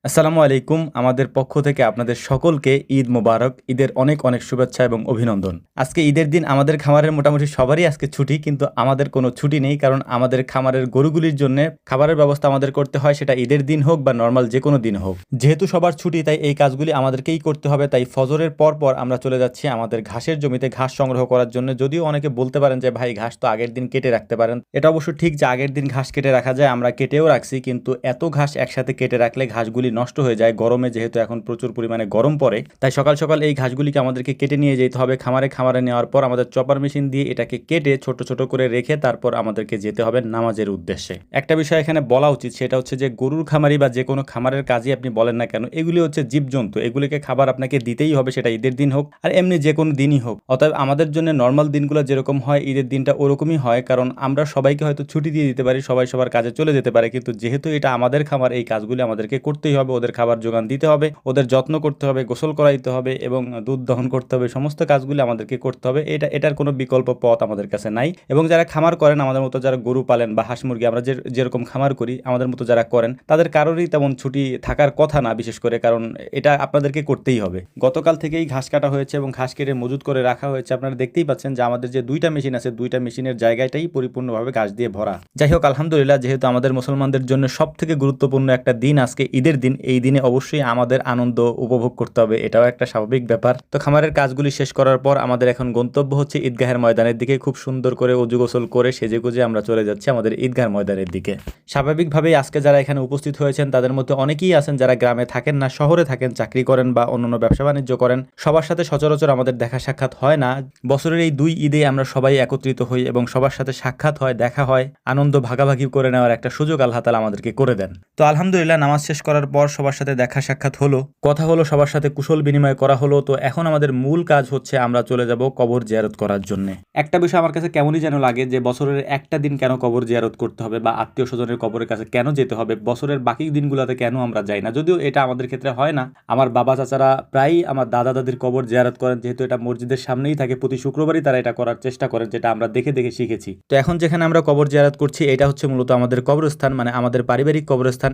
আসসালামু আলাইকুম। আমাদের পক্ষ থেকে আপনাদের সকলকে ঈদ মোবারক। ঈদের অনেক অনেক শুভেচ্ছা এবং অভিনন্দন। আজকে ঈদের দিন আমাদের খামারের মোটামুটি সবারই আজকে ছুটি, কিন্তু আমাদের কোনো ছুটি নেই, কারণ আমাদের খামারের গরুগুলির জন্য খাবারের ব্যবস্থা আমাদের করতে হয়, সেটা ঈদের দিন হোক বা নর্মাল যে কোনো দিন হোক। যেহেতু সবার ছুটি, তাই এই কাজগুলি আমাদেরকেই করতে হবে। তাই ফজরের পর পর আমরা চলে যাচ্ছি আমাদের ঘাসের জমিতে ঘাস সংগ্রহ করার জন্য। যদিও অনেকে বলতে পারেন যে ভাই, ঘাস তো আগের দিন কেটে রাখতে পারেন। এটা অবশ্য ঠিক যে আগের দিন ঘাস কেটে রাখা যায়, আমরা কেটেও রাখছি, কিন্তু এত ঘাস একসাথে কেটে রাখলে ঘাসগুলি নষ্ট হয়ে যায়। গরমে যেহেতু এখন প্রচুর পরিমাণে গরম পড়ে, তাই সকাল সকাল এই ঘাসগুলিকে আমাদেরকে কেটে নিয়ে যেতে হবে খামারে নেওয়ার পর আমাদের চপার মেশিন দিয়ে এটাকে কেটে ছোট ছোট করে রেখে তারপর আমাদেরকে যেতে হবে নামাজের উদ্দেশ্যে। একটা বিষয় এখানে বলা উচিত, সেটা হচ্ছে যে গরুর খামারি বা যে কোনো খামারের কাজই আপনি বলেন না কেন, এগুলি হচ্ছে জীবজন্তু, এগুলিকে খাবার আপনাকে দিতেই হবে, সেটা ঈদের দিন হোক আর এমনি যে কোনো দিনই হোক। অতএব আমাদের জন্য নর্মাল দিনগুলো যেরকম হয়, ঈদের দিনটা ওরকমই হয়, কারণ আমরা সবাইকে হয়তো ছুটি দিয়ে দিতে পারি, সবাই সবার কাজে চলে যেতে পারে, কিন্তু যেহেতু এটা আমাদের খামার, এই কাজগুলি আমাদেরকে করতেই হবে। ওদের খাবার যোগান দিতে হবে, ওদের যত্ন করতে হবে, গোসল করাইতে হবে এবং দুধ দহন করতে হবে, সমস্ত কাজগুলি আমাদেরকে করতে হবে। এটার কোনো বিকল্প পথ আমাদের কাছে নাই। এবং যারা খামার করেন, আমাদের মতো যারা গরু পালেন বা হাঁস মুরগি, আমরা যেরকম খামার করি, আমাদের মতো যারা করেন, তাদের কারোরই তেমন ছুটি থাকার কথা না, বিশেষ করে, কারণ এটা আপনাদেরকে করতেই হবে। গতকাল থেকেই ঘাস কাটা হয়েছে এবং ঘাস কেটে মজুত করে রাখা হয়েছে। আপনারা দেখতেই পাচ্ছেন যে আমাদের যে দুইটা মেশিন আছে, দুইটা মেশিনের জায়গাটাই পরিপূর্ণভাবে ঘাস দিয়ে ভরা। যাই হোক, আলহামদুলিল্লাহ, যেহেতু আমাদের মুসলমানদের জন্য সব থেকে গুরুত্বপূর্ণ একটা দিন আজকে ঈদের দিন, এই দিনে অবশ্যই আমাদের আনন্দ উপভোগ করতে হবে, এটাও একটা স্বাভাবিক ব্যাপার। তো খামারের কাজগুলি শেষ করার পর আমাদের এখন গন্তব্য হচ্ছে ঈদগাহের ময়দানের দিকে। খুব সুন্দর করে অজু গোসল করে সেজে গুজে আমরা চলে যাচ্ছি আমাদের ঈদগাহের ময়দানের দিকে। স্বাভাবিকভাবেই আজকে যারা এখানে উপস্থিত হয়েছেন, তাদের মধ্যে অনেকেই আছেন যারা গ্রামে থাকেন না, শহরে থাকেন, চাকরি করেন বা অন্যান্য ব্যবসা বাণিজ্য করেন। সবার সাথে সচরাচর আমাদের দেখা সাক্ষাৎ হয় না। বছরের এই দুই ঈদে আমরা সবাই একত্রিত হই এবং সবার সাথে সাক্ষাৎ হয়, দেখা হয়, আনন্দ ভাগাভাগি করে নেওয়ার একটা সুযোগ আল্লাহ তাআলা আমাদেরকে করে দেন। তো আলহামদুলিল্লাহ, নামাজ শেষ করার পর সবার সাথে দেখা সাক্ষাৎ হলো, কথা হলো, সবার সাথে কুশল বিনিময় করা হলো। তো এখন আমাদের মূল কাজ হচ্ছে আমরা চলে যাব কবর জিয়ারত করার জন্য। একটা বিষয় আমার কাছে কেমনই যেন লাগে যে বছরের একটা দিন কেন কবর জিয়ারত করতে হবে বা আত্মীয় স্বজনের কবরের কাছে কেন যেতে হবে, বছরের বাকি দিনগুলোতে কেন আমরা যাই না। যদিও এটা আমাদের ক্ষেত্রে হয় না, আমার বাবা চাচারা প্রায়ই আমার দাদা দাদির কবর জিয়ারত করেন, যেহেতু এটা মসজিদের সামনেই থাকে, প্রতি শুক্রবারই তারা এটা করার চেষ্টা করেন, যেটা আমরা দেখে দেখে শিখেছি। তো এখন যেখানে আমরা কবর জিয়ারত করছি, এটা হচ্ছে মূলত আমাদের কবরস্থান, মানে আমাদের পারিবারিক কবরস্থান।